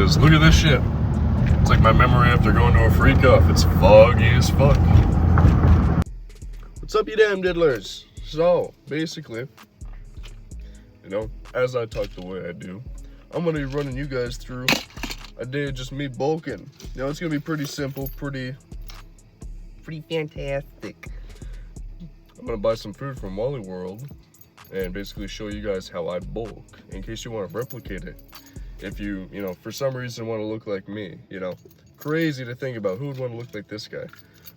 because look at this shit. It's like my memory after going to a freak off. It's foggy as fuck. What's up, you damn diddlers? So, basically, you know, as I talk the way I do, I'm gonna be running you guys through a day of just me bulking. You know, it's gonna be pretty simple, pretty fantastic. I'm gonna buy some food from Wally World and basically show you guys how I bulk in case you want to replicate it. If you know, for some reason want to look like me, you know, crazy to think about who would want to look like this guy.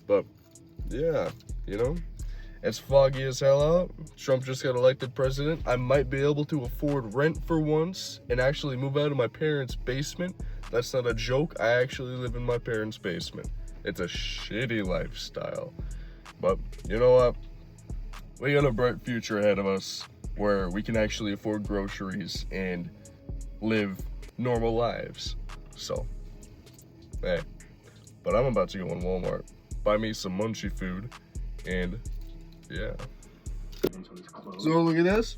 But yeah, you know, it's foggy as hell out. Trump just got elected president. I might be able to afford rent for once and actually move out of my parents' basement. That's not a joke. I actually live in my parents' basement. It's a shitty lifestyle. But you know what? We got a bright future ahead of us where we can actually afford groceries and live normal lives. So, hey. But I'm about to go in Walmart, buy me some munchy food, and yeah. So look at this.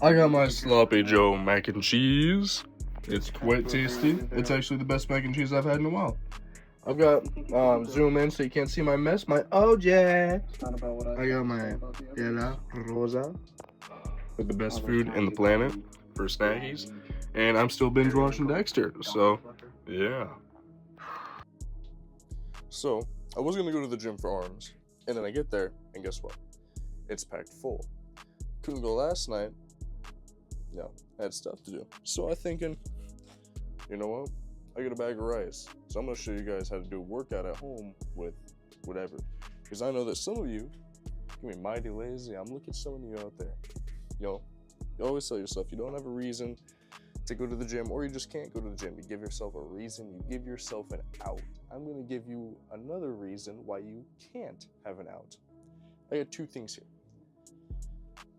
I got my Sloppy Joe mac and cheese. It's quite tasty. It's actually the best mac and cheese I've had in a while. I've got zoom in so you can't see my mess. My OJ. I got my Rosa with the best food in the planet for snackies, and I'm still binge watching Dexter. So yeah. So I was gonna go to the gym for arms, and then I get there, and guess what? It's packed full. Couldn't go last night. No, I had stuff to do. So I'm thinking, you know what? I got a bag of rice. So I'm gonna show you guys how to do a workout at home with whatever. Because I know that some of you can be mighty lazy. I'm looking at some of you out there. You always tell yourself you don't have a reason to go to the gym, or you just can't go to the gym. You give yourself a reason, you give yourself an out. I'm gonna give you another reason why you can't have an out. I got two things here.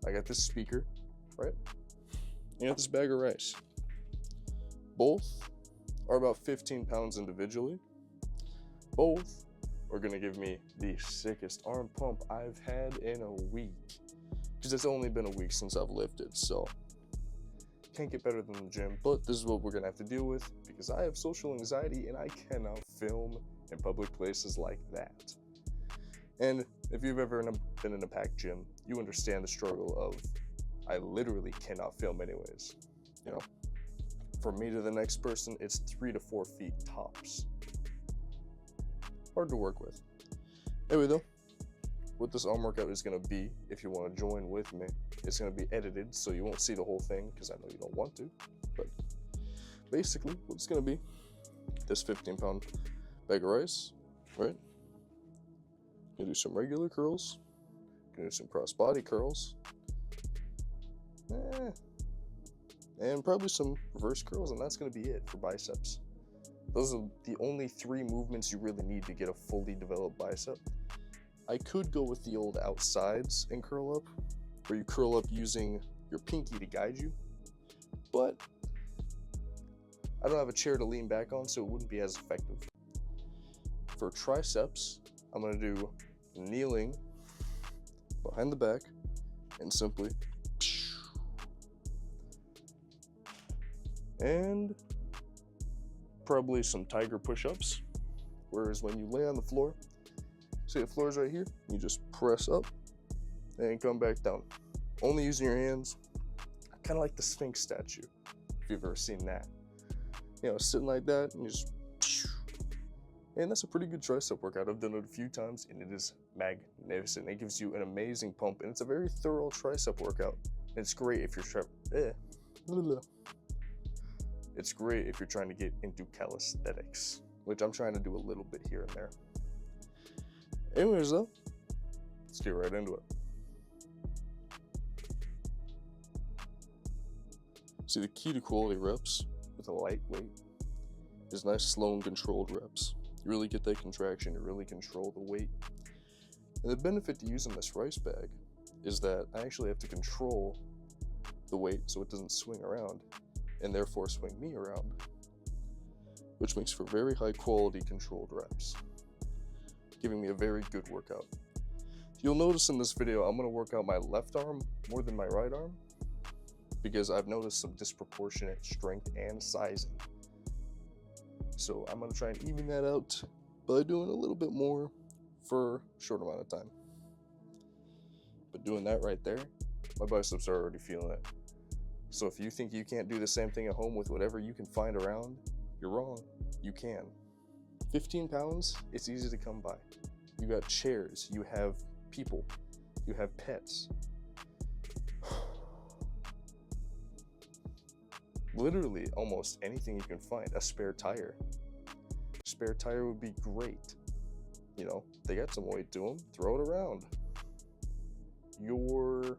I got this speaker, right? I got this bag of rice. Both are about 15 pounds individually. Both are gonna give me the sickest arm pump I've had in a week. Because it's only been a week since I've lifted, so can't get better than the gym. But this is what we're gonna have to deal with because I have social anxiety and I cannot film in public places like that. And if you've ever been in a packed gym, you understand the struggle of I literally cannot film anyways, you know. From me to the next person, it's 3 to 4 feet tops. Hard to work with. Anyway though, what this arm workout is gonna be, if you wanna join with me, it's gonna be edited so you won't see the whole thing, because I know you don't want to, but basically what it's gonna be, this 15-pound bag of rice, right? Gonna do some regular curls, gonna do some cross-body curls, and probably some reverse curls, and that's going to be it for biceps. Those are the only 3 movements you really need to get a fully developed bicep. I could go with the old outsides and curl up, where you curl up using your pinky to guide you, but I don't have a chair to lean back on, so it wouldn't be as effective. For triceps, I'm going to do kneeling behind the back and simply and probably some tiger push-ups, whereas when you lay on the floor, say the floor is right here, you just press up and come back down, only using your hands, kind of like the Sphinx statue, if you've ever seen that. You know, sitting like that, and you just, and that's a pretty good tricep workout. I've done it a few times, and it is magnificent. It gives you an amazing pump, and it's a very thorough tricep workout. And it's great if you're It's great if you're trying to get into calisthenics, which I'm trying to do a little bit here and there. Anyways though, let's get right into it. See, the key to quality reps with a lightweight is nice, slow, and controlled reps. You really get that contraction, you really control the weight. And the benefit to using this rice bag is that I actually have to control the weight so it doesn't swing around, and therefore swing me around, which makes for very high quality controlled reps, giving me a very good workout. You'll notice in this video, I'm gonna work out my left arm more than my right arm, because I've noticed some disproportionate strength and sizing So I'm gonna try and even that out by doing a little bit more for a short amount of time. But doing that right there, my biceps are already feeling it. So if you think you can't do the same thing at home with whatever you can find around, you're wrong. You can. 15 pounds, it's easy to come by. You got chairs, you have people, you have pets. Literally almost anything you can find. A spare tire. Spare tire would be great. You know, they got some weight to them, throw it around. Your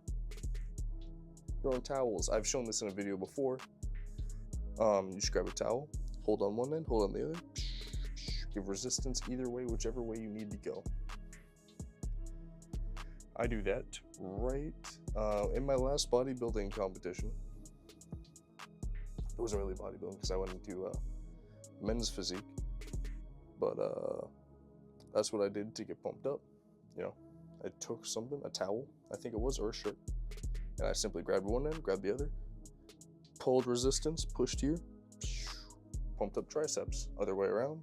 own towels. I've shown this in a video before. You just grab a towel, hold on one end, hold on the other, give resistance either way, whichever way you need to go. I do that right in my last bodybuilding competition. It wasn't really bodybuilding because I went into men's physique, but that's what I did to get pumped up. You know, I took something, a towel, I think it was, or a shirt, and I simply grabbed one end, grabbed the other, pulled resistance, pushed here, pumped up triceps, other way around,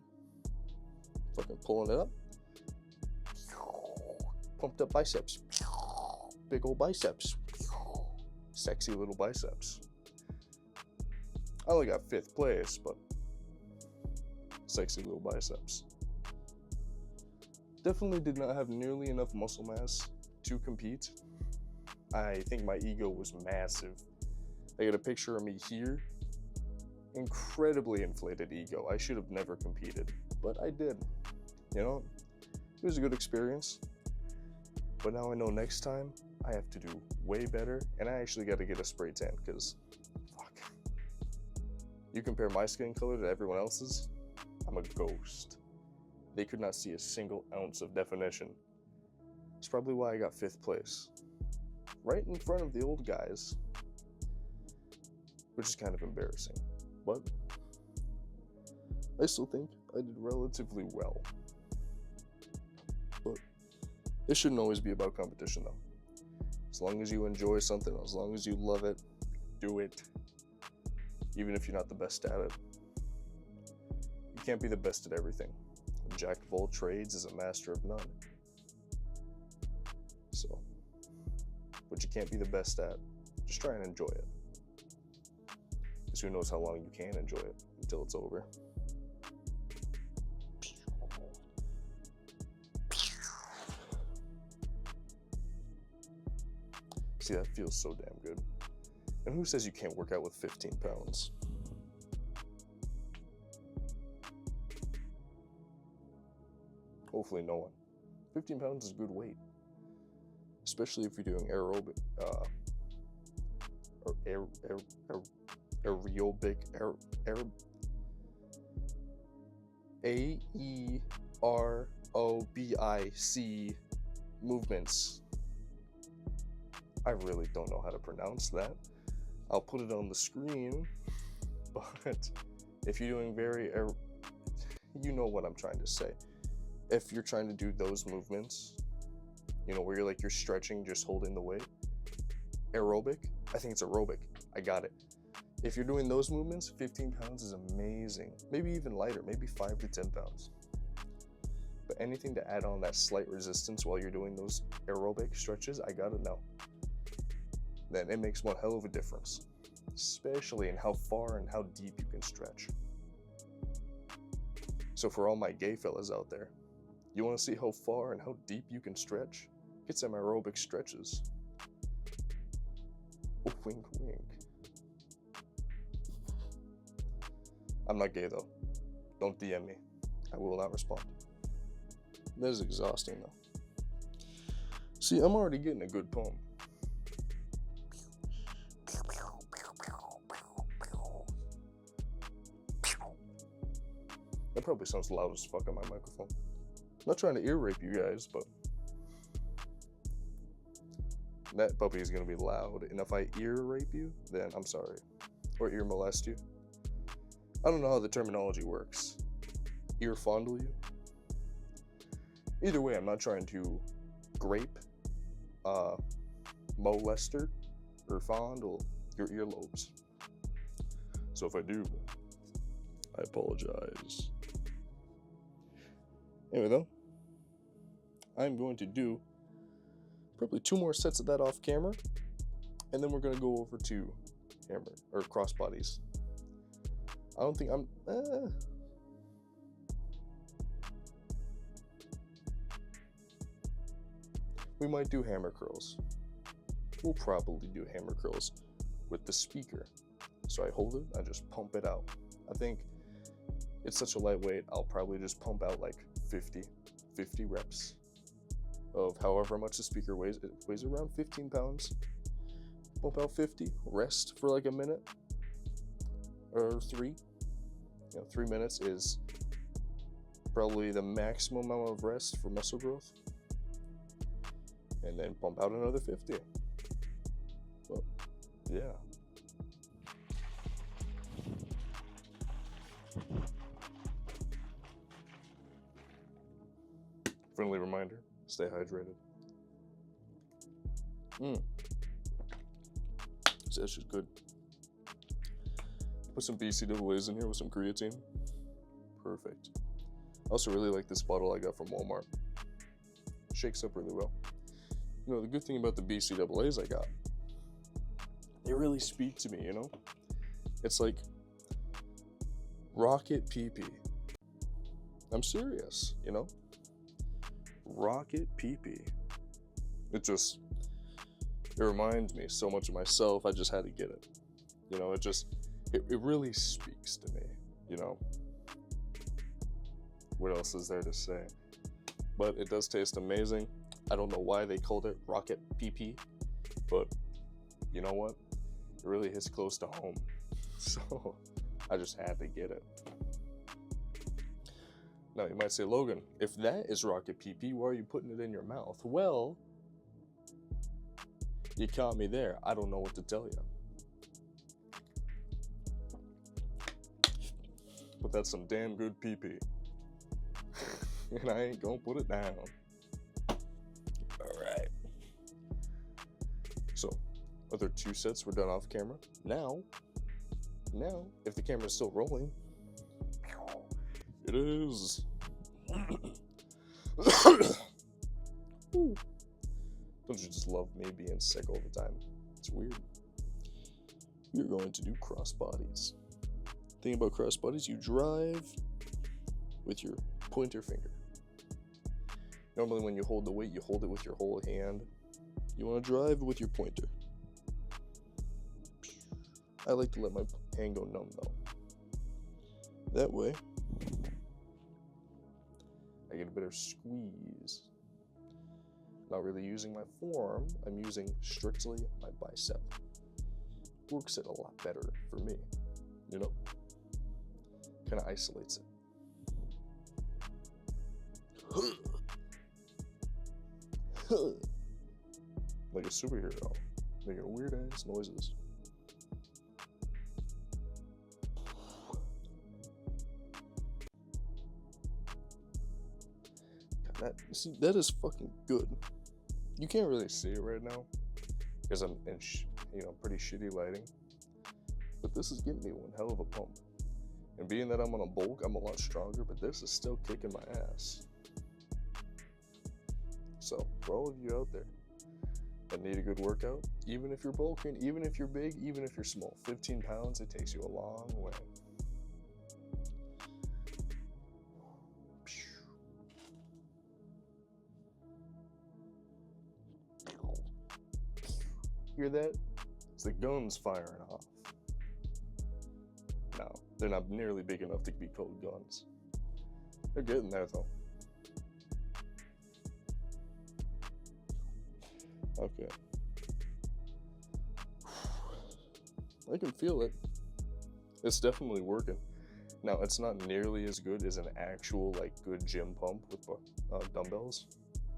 fucking pulling it up, pumped up biceps, big old biceps, sexy little biceps. I only got 5th place, but sexy little biceps. Definitely did not have nearly enough muscle mass to compete. I think my ego was massive. I got a picture of me here. Incredibly inflated ego. I should have never competed, but I did. You know, it was a good experience. But now I know next time I have to do way better, and I actually got to get a spray tan because, fuck. You compare my skin color to everyone else's, I'm a ghost. They could not see a single ounce of definition. It's probably why I got 5th place. Right in front of the old guys, which is kind of embarrassing, but I still think I did relatively well. But it shouldn't always be about competition though. As long as you enjoy something, as long as you love it, do it. Even if you're not the best at it. You can't be the best at everything. A jack of all trades is a master of none. So, what you can't be the best at, just try and enjoy it. Because who knows how long you can enjoy it until it's over. See, that feels so damn good. And who says you can't work out with 15 pounds? Hopefully no one. 15 pounds is a good weight. Especially if you're doing aerobic, or aerobic, AEROBIC movements. I really don't know how to pronounce that. I'll put it on the screen, but if you're doing you know what I'm trying to say. If you're trying to do those movements, you know, where you're stretching, just holding the weight, aerobic, I think it's aerobic, I got it. If you're doing those movements, 15 pounds is amazing. Maybe even lighter, maybe 5 to 10 pounds. But anything to add on that slight resistance while you're doing those aerobic stretches, I gotta know. Then it makes one hell of a difference, especially in how far and how deep you can stretch. So for all my gay fellas out there, you want to see how far and how deep you can stretch? Get some aerobic stretches. Oh, wink, wink. I'm not gay though. Don't DM me. I will not respond. That is exhausting though. See, I'm already getting a good pump. That probably sounds loud as fuck on my microphone. I'm not trying to ear rape you guys, but that puppy is gonna be loud. And if I ear rape you, then I'm sorry. Or ear molest you. I don't know how the terminology works. Ear fondle you? Either way, I'm not trying to grape, molester, or fondle your earlobes. So if I do, I apologize. Anyway, though, I'm going to do probably 2 more sets of that off camera, and then we're going to go over to hammer or cross bodies. I don't think I'm. We might do hammer curls. We'll probably do hammer curls with the speaker. So I hold it, I just pump it out. I think it's such a lightweight, I'll probably just pump out like 50 reps of however much the speaker weighs. It weighs around 15 pounds. Pump out 50, rest for like a minute or 3. 3 minutes is probably the maximum amount of rest for muscle growth. And then pump out another 50. Well, yeah. Friendly reminder, stay hydrated. So that's just good. Put some BCAAs in here with some creatine. Perfect. I also really like this bottle I got from Walmart. Shakes up really well. The good thing about the BCAAs I got, they really speak to me, It's like Rocket PP. I'm serious, Rocket PP. It reminds me so much of myself. I just had to get it. It really speaks to me, What else is there to say? But it does taste amazing. I don't know why they called it Rocket PP, but you know what? It really hits close to home. So I just had to get it. Now you might say, Logan, if that is Rocket PP, why are you putting it in your mouth? Well, you caught me there. I don't know what to tell you. But that's some damn good PP. And I ain't gonna put it down. Alright. So, other 2 sets were done off camera. Now, if the camera's still rolling, it is. Don't you just love me being sick all the time? It's weird. We're going to do cross bodies. Thing about cross bodies, you drive with your pointer finger. Normally when you hold the weight, you hold it with your whole hand. You want to drive with your pointer. I like to let my hand go numb though. That way, I get a better squeeze. Not really using my forearm, I'm using strictly my bicep. Works it a lot better for me, Kind of isolates it. Like a superhero, making weird ass noises. That is fucking good. You can't really see it right now because I'm in pretty shitty lighting. But this is getting me one hell of a pump. And being that I'm on a bulk, I'm a lot stronger, but this is still kicking my ass. So, for all of you out there that need a good workout, even if you're bulking, even if you're big, even if you're small, 15 pounds, it takes you a long way. Hear that? It's the guns firing off. No, they're not nearly big enough to be called guns. They're getting there though. Okay. I can feel it. It's definitely working. Now, it's not nearly as good as an actual, good gym pump with dumbbells,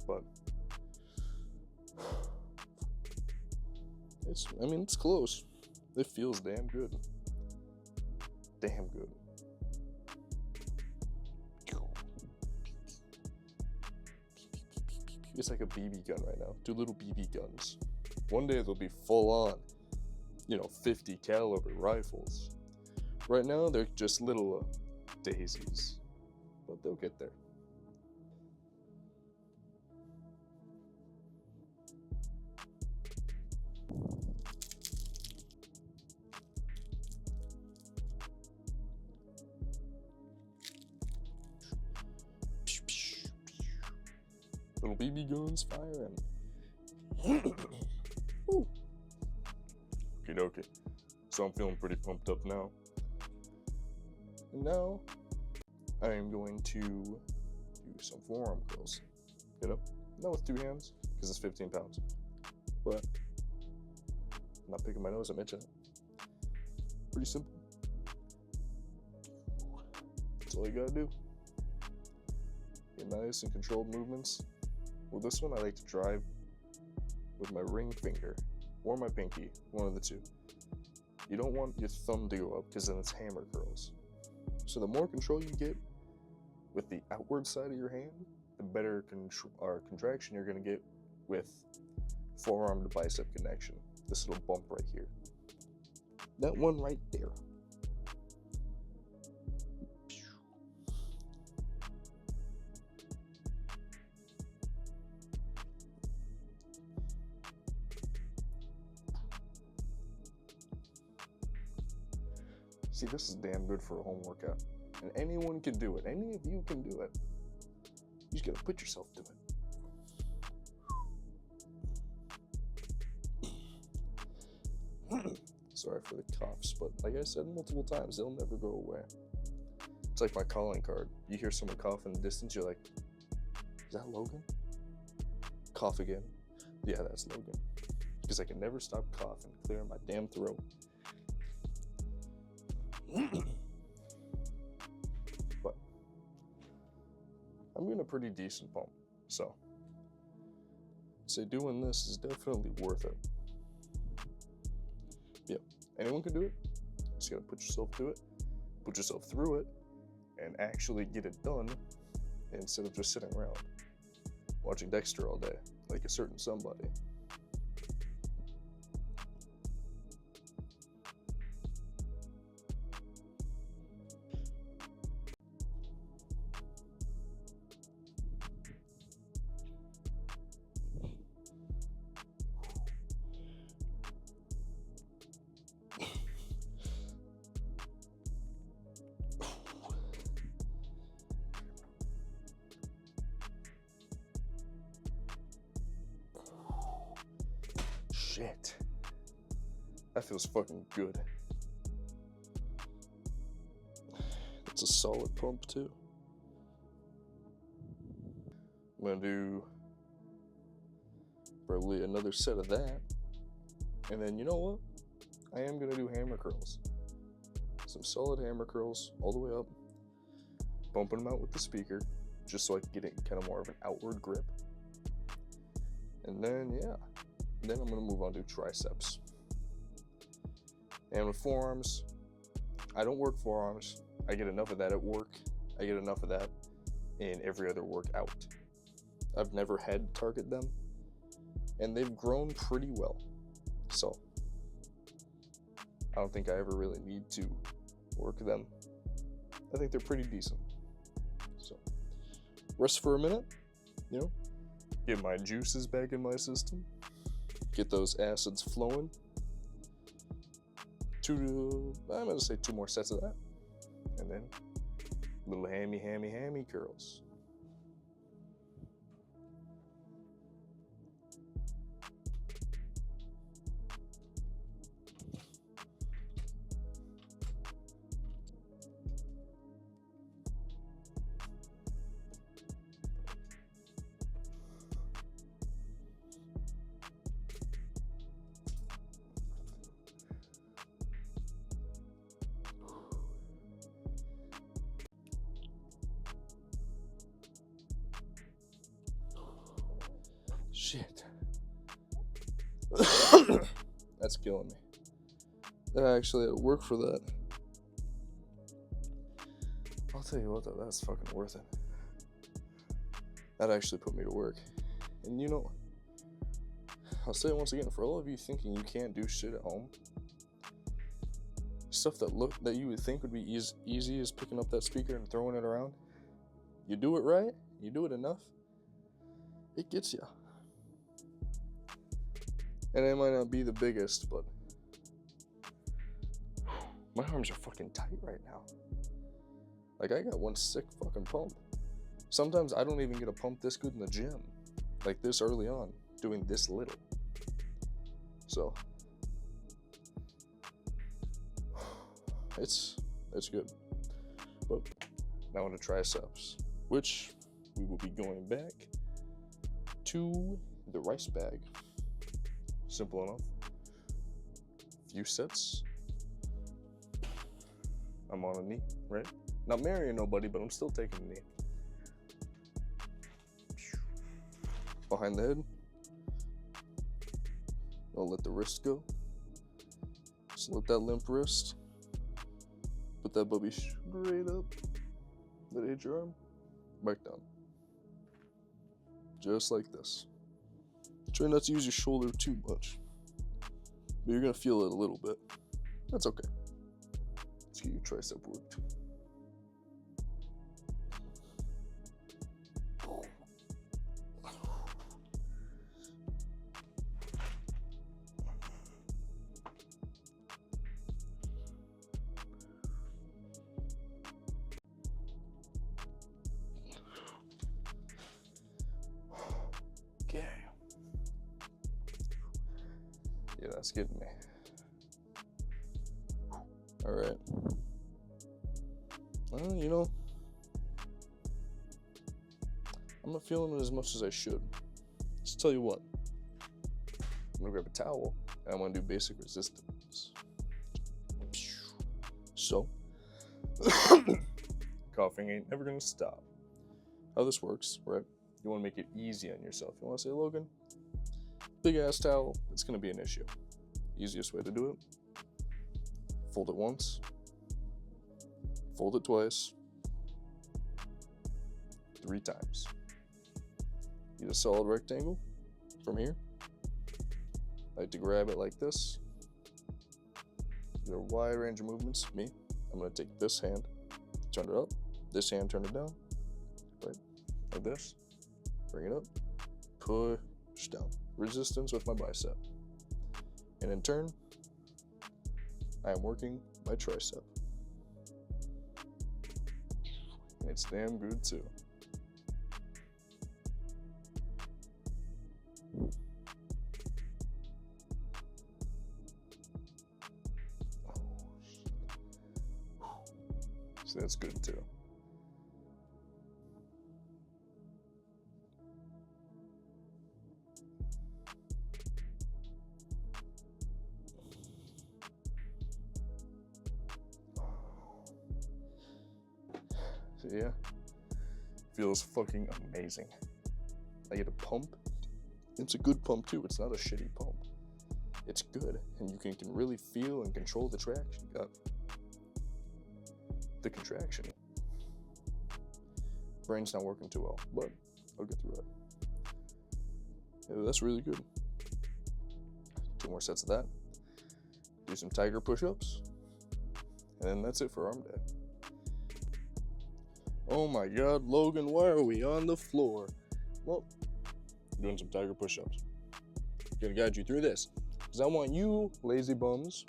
but it's close. It feels damn good. Damn good. It's like a BB gun right now. 2 little BB guns. One day they'll be full on, 50 caliber rifles. Right now they're just little daisies, but they'll get there. Little BB guns firing. Okie dokie. So I'm feeling pretty pumped up now. And now I am going to do some forearm curls. You know, not with 2 hands because it's 15 pounds. But I'm not picking my nose, I mentioned it. Pretty simple. That's all you gotta do. Get nice and controlled movements. Well, this one I like to drive with my ring finger or my pinky, one of the two. You don't want your thumb to go up because then it's hammer curls. So the more control you get with the outward side of your hand, the better contraction you're going to get with forearm to bicep connection. This little bump right here. That one right there. See, this is damn good for a home workout. And anyone can do it. Any of you can do it. You just gotta put yourself to it. Sorry for the coughs, but like I said multiple times, they'll never go away. It's like my calling card. You hear someone cough in the distance, you're like, is that Logan? Cough again. Yeah, that's Logan. Because I can never stop coughing, clearing my damn throat. But I'm in a pretty decent pump, so I'd say doing this is definitely worth it. Yeah, anyone can do it. Just gotta put yourself to it, put yourself through it, and actually get it done instead of just sitting around watching Dexter all day like a certain somebody. Shit. That feels fucking good. It's a solid pump too. I'm gonna do probably another set of that. And then you know what? I am gonna do hammer curls. Some solid hammer curls all the way up. Bumping them out with the speaker, just so I can get it kind of more of an outward grip. And then, yeah. Then I'm going to move on to triceps. And with forearms, I don't work forearms. I get enough of that at work. I get enough of that in every other workout. I've never had to target them, and they've grown pretty well. So I don't think I ever really need to work them. I think they're pretty decent. So rest for a minute, you know, get my juices back in my system. Get those acids flowing. I'm gonna say 2 more sets of that. And then little hammy curls. Shit. That's killing me. I actually had to work for that. I'll tell you what though, that's fucking worth it. That actually put me to work. And you know, I'll say it once again, for all of you thinking you can't do shit at home, stuff that you would think would be easy as picking up that speaker and throwing it around. You do it right, you do it enough, it gets you. And it might not be the biggest, but my arms are fucking tight right now. Like, I got one sick fucking pump. Sometimes I don't even get a pump this good in the gym, like this early on, doing this little. So it's good. But now on to triceps, which we will be going back to the rice bag. Simple enough. Few sets. I'm on a knee, right? Not marrying nobody, but I'm still taking a knee. Behind the head. Don't let the wrist go. Just let that limp wrist. Put that bubby straight up. Let it hit your arm. Back down. Just like this. Try not to use your shoulder too much. But you're going to feel it a little bit. That's okay. Let's get your tricep worked. Okay. Yeah, that's getting me. All right. Well, you know, I'm not feeling it as much as I should. Let's tell you what. I'm gonna grab a towel and I'm gonna do basic resistance. So, coughing ain't never gonna stop. How this works, right? You wanna make it easy on yourself. You wanna say, Logan, big ass towel, it's gonna be an issue. Easiest way to do it: fold it once, fold it twice, 3 times. Get a solid rectangle from here. I like to grab it like this. Get a wide range of movements. Me, I'm gonna take this hand, turn it up, this hand, turn it down, right, like this. Bring it up, push down. Resistance with my bicep. And in turn, I am working my tricep. And it's damn good too. So that's good too. So yeah, feels fucking amazing. I get a pump. It's a good pump too. It's not a shitty pump. It's good, and you can really feel and control the traction. You got the contraction. Brain's not working too well, but I'll get through it. Yeah, that's really good. 2 more sets of that. Do some tiger push-ups, and then that's it for arm day. Oh my God, Logan, why are we on the floor? Well, doing some tiger push-ups. Gonna guide you through this, because I want you, lazy bums,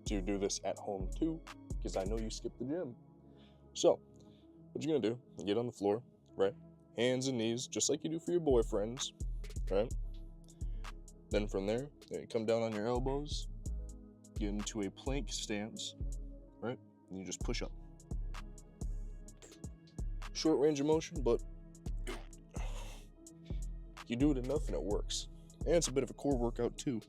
to do this at home too, because I know you skip the gym. So, what you're gonna do, get on the floor, right? Hands and knees, just like you do for your boyfriends, right? Then from there, you come down on your elbows, get into a plank stance, right? And you just push up. Short range of motion, but you do it enough and it works. And it's a bit of a core workout too.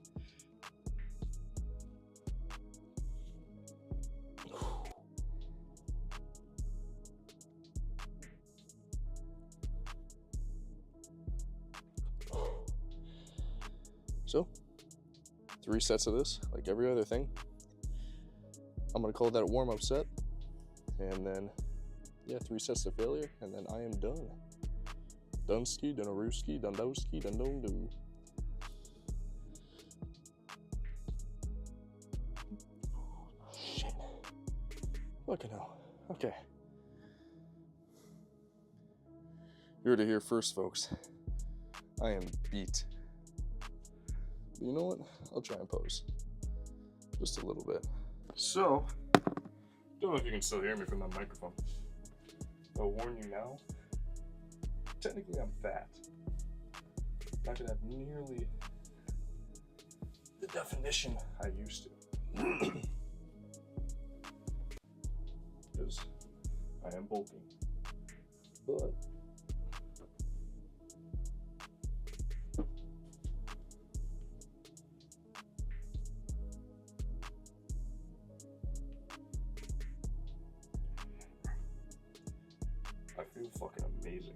So, 3 sets of this, like every other thing. I'm gonna call that a warm-up set. And then, yeah, 3 sets to failure, and then I am done. Dunski, Dunarooski, Dundowski, Dundondu. Fucking hell. Okay. You heard it here first, folks. I am beat. But you know what? I'll try and pose. Just a little bit. So, don't know if you can still hear me from that microphone. I'll warn you now. Technically, I'm fat. Not gonna have nearly the definition I used to. Because I am bulking. But I feel fucking amazing.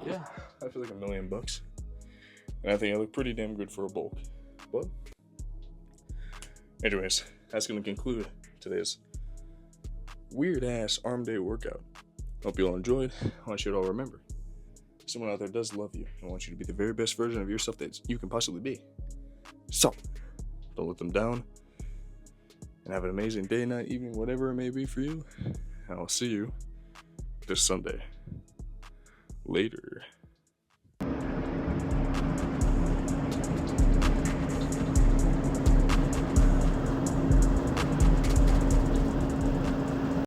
Yeah, I feel like $1 million. And I think I look pretty damn good for a bulk. But anyways, that's gonna conclude today's weird ass arm day workout. Hope you all enjoyed. I want you to all remember, someone out there does love you and wants you to be the very best version of yourself that you can possibly be. So don't let them down. And have an amazing day, night, evening, whatever it may be for you. And I'll see you this Sunday. Later.